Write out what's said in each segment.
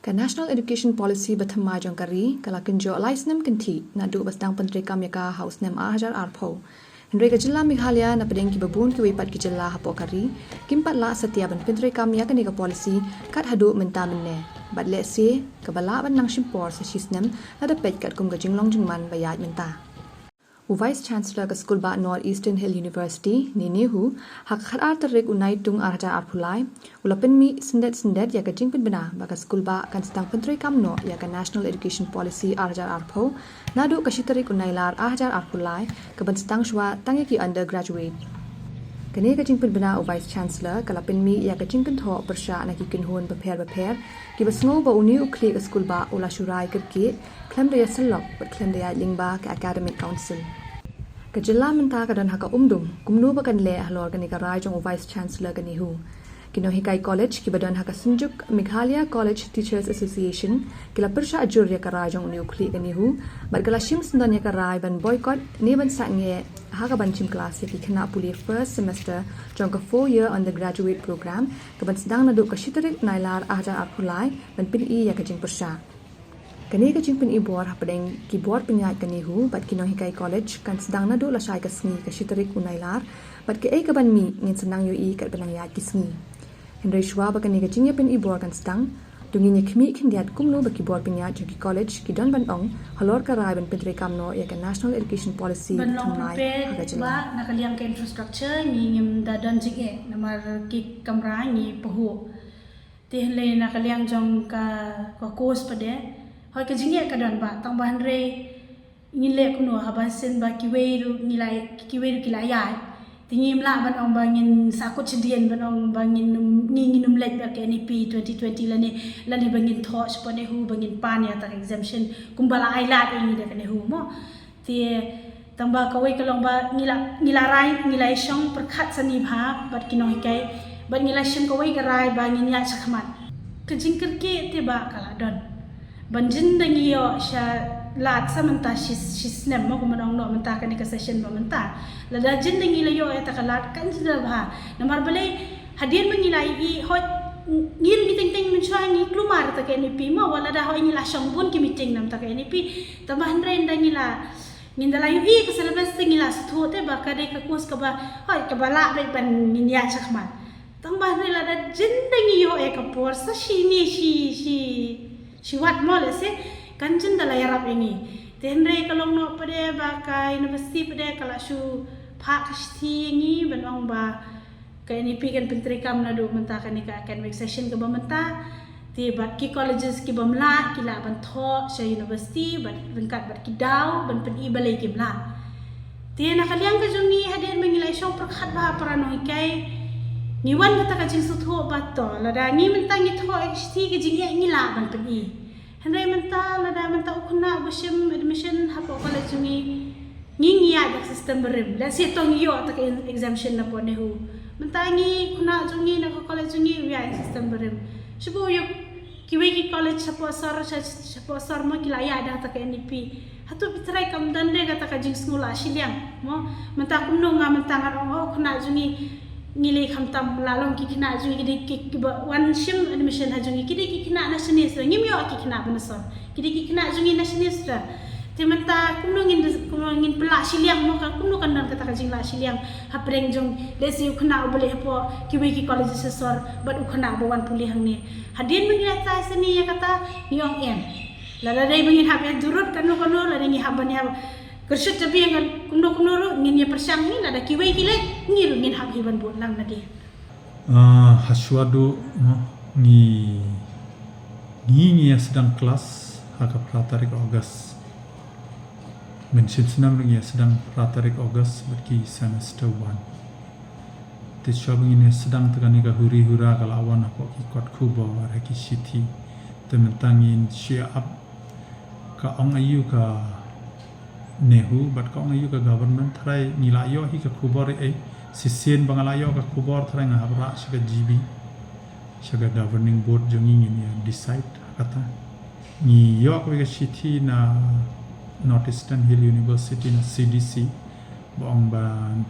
Ka National Education Policy Batamai Jongkari kala kenjo license kenti na du basdang Penteri Kamyaka House nem Hajar Arpo. Henry ka jilla Meghalaya na pedeng ki babun ki wipat ki jilla hapo kari kimpat la setia ban Penteri Kamyaka ni ka policy kat hadu menta menne. Bat le se ka bala ban nang shimpor sa shisnem na dapet kat kum ka jinglong jingman bayat menta. Vice Chancellor ka School ba Northeastern Hill University ni hu hak khatar tarik unai tung arja arpulai ulapen mi sendet ya ka jingpin bena ba ka school ba kan stang Penteri Kamno ya ka National Education Policy arja arpo nadu ka shitarik unai lar arja arpulai ka ban stang shwa tangi ki undergraduate kene ka jingpin bena Vice Chancellor kalapen mi ya ka jingpin tho persha na ki kinhon beper ki basngo ba uni ukli ka school ba ula shurai kirki klem de yasalok but klem de lingba ka academic council ka jilla menta ka dan haka kumnu ba kan le halor kan ka rai jong Vice Chancellor kan hu kino hikai college ki badan haka sunjuk Meghalaya College Teachers Association kila persha ajur ya ka rai jong uni ukli kan hu bar kala shim sundan ya ka rai ban boycott ne ban sange haka ban chim class ki khana puli first semester jong ka 4-year undergraduate program ka ban sedang na do ka shitarik nailar aja apulai ban pin ya ka jing persha kani ka jingpin ibor hapadeng ki board pinyat kani hu bat kinong hikai college kan sedang na do la shai ka sngi ka shitarik unailar bat ke ka ban mi ngin senang yo i kat banang yat ki sngi henry shwa ba kani ka jingya pin ibor kan sedang dungin ya khmi khindiat kumno ba ki board pinyat ki college ki don ban ong halor ka rai ban Penteri Kamno ya ka National Education Policy tunai ha ba nakaliang ka infrastructure ni ngim da don jige namar ki kamra ni pahu te le nakaliang jong ka course pade hoi ka jinge ka don ba tang ban re ngin le kuno haban sen ba kiweru kilai ya tingim la ban ong bangin sakut cedian ban ong bangin ngin lek ba ke NEP 2020 lani bangin thoch pone hu bangin pan ya ta exemption kumbala ailat ini de kane hu mo ti tamba ka wei ka long ba ngila rai ngilai shong perkhat sani bha bat kinoi kai bat ngila shim ka wei ka rai bangin ya chakmat ka jingker ke te ba kala don banjin dangi yo sha lat samanta shis nem mo kumanong no menta kan ka session ba menta la da jin dangi la yo eta kalat kan jida ba namar bale hadin mangilai I hot ngir ni teng mun chwa ni klumar ta ka NEP mo wala da ho ni la shong bun ki meeting nam ta ka NEP tambahan ren dangi la ngindala yu I ka syllabus tengi la stho te ba ka de ka course ka ba hoi ka bala be ban ni ya chakman tambahan la da jin dangi yo e ka por sa shi wat mo le se kanjin dala yarap ini tenre kalong no pade ba ka university pade kala shu pha kasti ngi banong ba ka NEP kan Penteri Kam na do menta kan ka academic session ka ba menta ti bat ki colleges ki bamla ki la ban tho sa university bat lengkat bat ki daw ban pen I balai ki mla ti na kaliang ka jungi haden mangilai shong prakhat ba parano kai ni wan kata ka jing su tho ba to la da ngi menta ngi tho sti ki jing ngi la ban pen I henry menta la da menta ukna bushim admission hapo college ngi ya dak system berim la si tong yo ta exemption na po nehu menta ngi kuna jungi na ko college ngi ya system berim shubo yo kiwe ki college hapo sar mo kila ya da ta NEP hatu bitrai kam dan de kata ka jing skula shiliang mo menta kumno nga menta ngarong kuna jungi ngile khamtam lalong ki khina jungi ki one shim admission ha jungi ki khina nationalist ngim yo ki khina banasor ki khina jungi nationalist te menta kumno ngin pela siliang mo ka kumno kan dan kata ka jingla siliang ha preng jong lesi khina obole hapo ki we ki college sesor bat khina bawan puli hang ni hadin mengila ta seni ya kata yong em la dai mengin ha be durut kanu la ngi haban ya kershut tapi yang kumno ro ngin ya persang ni ada kiwai kilek ngin hab hiban bot lang na dia haswado ni sedang kelas haka pratarik Ogos mention senam ni sedang pratarik Ogos berki semester 1 tisab ini sedang tegani ka huri hura kalawan apa ikot kubo reki city tementangin siap ka ong ayu ka nehu bat ka ong ayu ka government try nilayo hi ka kubor sisien bangalayo ka kubor try ngahabra siga GB siga governing board jongi ni decide kata ni yo ka city na Northeastern Hill University na CDC bong ban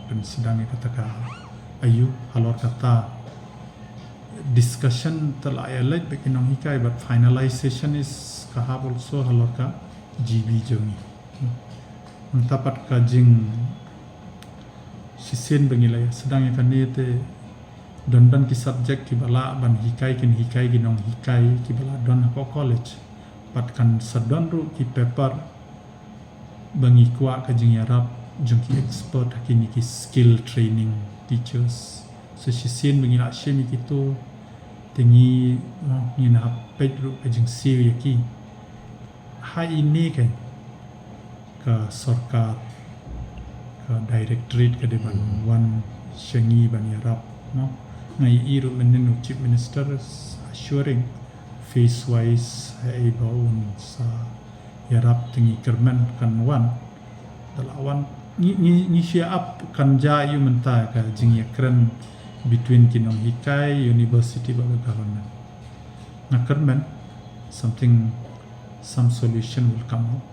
pensedang kata ka ayu halor kata discussion telayalait bekinong hikai, but finalization is kahap also halor ka GB jongi. Tapat ka jing sisen bengilaya sedang ikan ni te don ki subject ki bala ban hikai ginong hikai ki bala don ko college pat kan sadon ru ki paper bangi kuat ka jing yarap jung ki expert hakini ki skill training teachers so sisen bengila shemi kitu tingi ni na pet ru ka jing siu ki hai ini kan ka sarkar ka directorate ka deban one shengi ban yarap no ngai iru menen chief minister assuring face wise ai baun sa yarap tingi kerman kan wan dalawan ni share up kan ja yu menta ka jing yakran between kinong hikai university baga government na kerman some solution will come out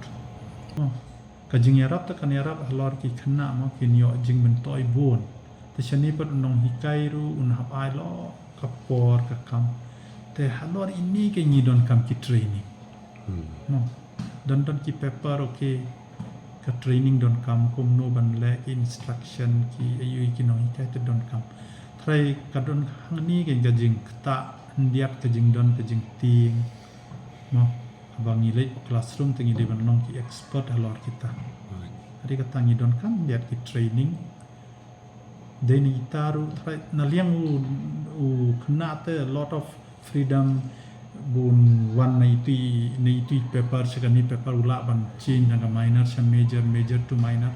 kajing yarap ta kan yarap halor ki khna ma ki nyo jing men toy bon te shani pat nong hikai ru un hap ai lo kapor ka kam te halor ini ke ni don kam ki training no don ki paper okay ka training don kam kum no ban le instruction ki ayu ki nong hikai te don kam try ka don hang ni ke jing ta ndiat ka jing don ka jing ting no abang nilai classroom tingi di banong ki expert halor kita. Hari kata ngidon kan lihat ki training. Deni taru naliang u kena te lot of freedom bun one na itu paper sekali paper ula ban change dengan minor sam major to minor.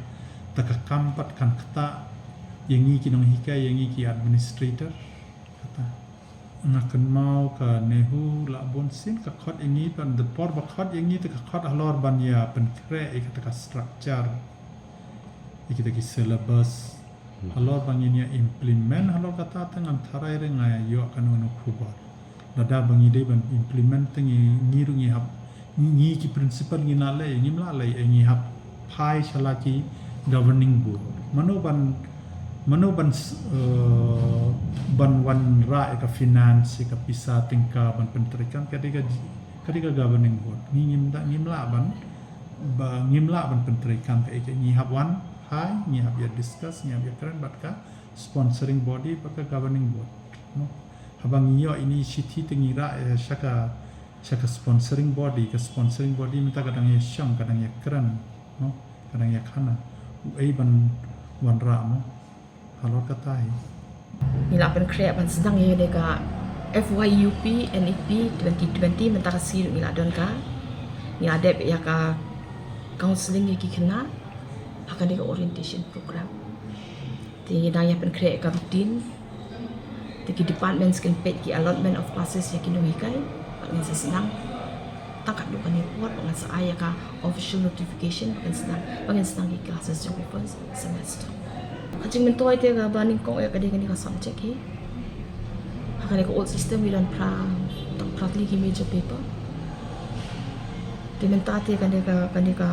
Tak kampat kan kata yang ki nong hikai yang ki administrator kata ngakan mau ka nehu la bon sin ka khot ini pan the por ba khot yang ni te ka khot halor ban ya pen kre e ka structure e kita ki syllabus halor ban ya implement halor kata tangan tharai re ngai yo kan ono khubar lada bang ide ban implement tengi ni ru ngi hap ni ki principal ngi na le ngi mla le ngi hap phai chala ki governing board mano ban ban wan ra ka finance ka pisa tingka ban penterikan kadika governing board ngimla ban penterikan ka ngihap wan hai ngihap ya discuss ngihap ya keren bat ka sponsoring body ka governing board no habang iyo ini city tingira shaka sponsoring body minta kadang ya syang kadang ya keren no kadang ya khana ai ban wan ra no halor katai nila pen create ban sedang ye deka FYUP NEP 2020 mentaka siru nila don ka ni ada ya ka counseling ye ki kena akan deka orientation program ti da ya pen create ka rutin ti departments kan pet ki allotment of classes ye ki no hikai paling senang takat do kan report dengan saya ka official notification kan senang ki classes jo first semester Kacing mentoy te ga baning ko ya kadang ni ka subject he. Hakane ko old system we don't properly ki major paper. Te mentate kan ka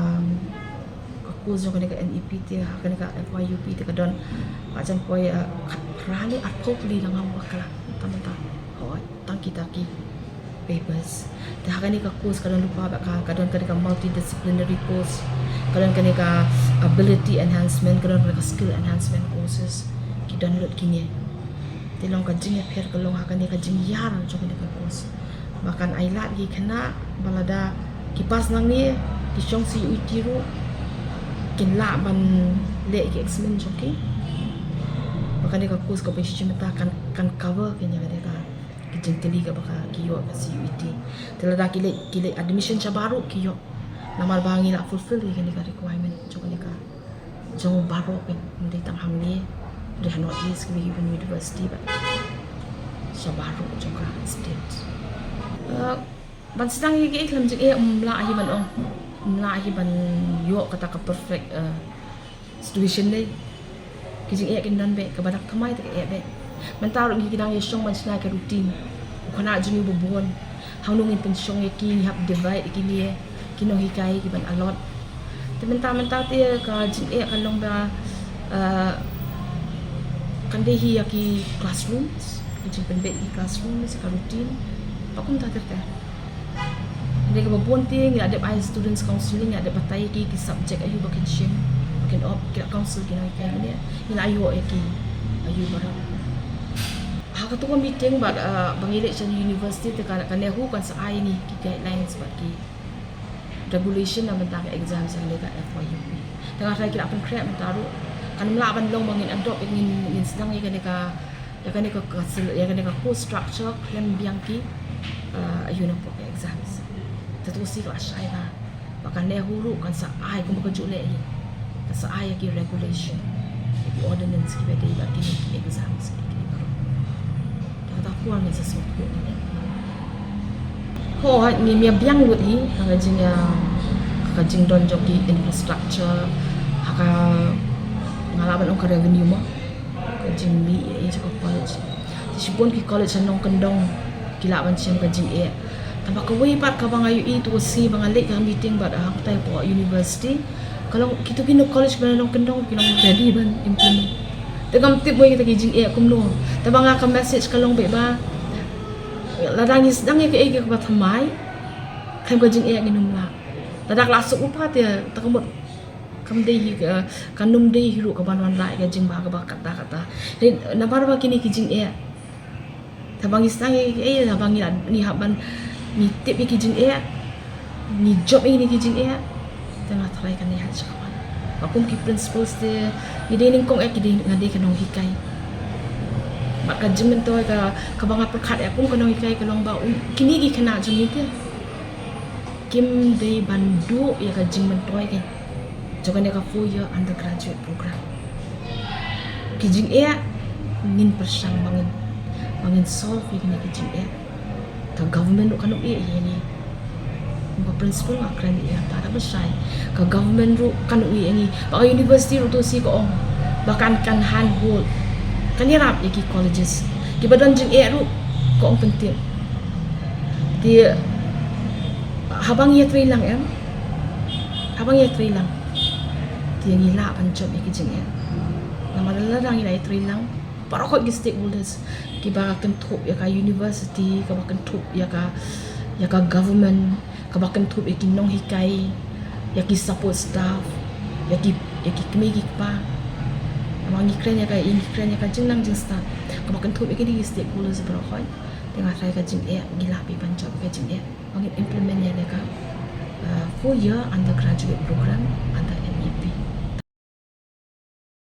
course jo kan ka NEP te hakane ka FYUP te ka don ajan ko ya rani at properly lang ang bakla tamata. Ho tang kita ki papers. Te hakane ka course ka don lupa ba ka don ka multidisciplinary course. Kadang ka ability enhancement, kadang ka skill enhancement courses ki download kini. Tilong ka jing per kalong hakan ka jing yar jo ka course. Bahkan ailat gi kena balada kipas nang ni ki chong si utiru kin la ban le ki examen jo ki. Bahkan ka course ka besi meta kan cover kenya ka ki jing tili ka baka ki yo ka si UT. Tilada ki le admission cha baru ki yo namal bangi nak fulfill ni ka requirement jo ka jong baro pen ndi tang hang ni de not least ki even university ba sa baro jo ka state ban sedang ye ke iklam je mla hi ban yo kata ka perfect situation ni ki jing kin dan be ka badak kamai te be mentar ngi kidang ye song ban sna ka routine kana jumi bobon haunungin pensyong ye ki hap divide ki ni kino hikai ki ban alot te menta te ka jing kalong ba kan de hi ki classrooms jing penbet di classroom si rutin pakum ta ter dia ke bonting ada students counseling ada batai ki subject ayu bakin shim bakin op kira counsel kina kan ni ayu ayu barang hak tu meeting bag bang election university te kan hu kan sa ai ni ki guidelines bagi regulation na tentang exam yang lega FYUP tengah saya kira pen create mentaru kan melaban long bangin adopt ingin sedang ya kan ka course structure yang biangki ayun po exams tetusi kelas saya lah bahkan dia hulu kan sa ai kung bekerja lagi kan sa ai ki regulation ki ordinance ki bedi bagi ni exams ki baru kata puan ni sesuatu ni ni mia biang lut hi kajing don joki infrastructure haka ngalaban ong revenue mo kajing mi cukup college sipun ki college anong kendong kilaban siyang kajing tambah kawai pat ka bang ayu itu si bang alik ka meeting bad hak tai po university kalau kita kino college banong kendong kinong ready ban implement tegam tip mo kita kajing kumno tabang ka message kalong be ba ladang is dang ke ke ba thamai khem kajing nginum la ladak lasuk upat ya takamot kam dei kanum dei hiru ka banwan lai ka jing ba ka kata nabar ba kini kijing tabang istang tabang ni haban ni tip ni kijing ni job ni kijing tengah try kan ni haj kawan akum ki principles de ni dei ning kong ki dei ngade kanong hikai maka jing mentoy ka banga perkat akum kanong hikai kalong ba kini ki kena jing ni kim dei bandu ya ka jing mentoy ke jokan dia ka 4-year undergraduate program kijing ngin persang bangin solve ini kijing ka government kan ni ba principal akran tak ada besar ka government ru kan ni ba university ru tu si ko bahkan kan handhold kan irap ki colleges ki badan jing ru ko penting dia habang ya trilang habang ya trilang dia ngila pancop ki jing nama larang ila trilang para ko gi stakeholders ki barakan thup ya ka university ka bakan thup ya ka government ka bakan thup ki nong hikai ya ki support staff ya ki kemi pa amang ikren ya ka jinglang jing staff ka bakan thup ki di stakeholders para ko tengah saya ka jing gila pi pancop ka jing bangin implement ya ka 4-year undergraduate program under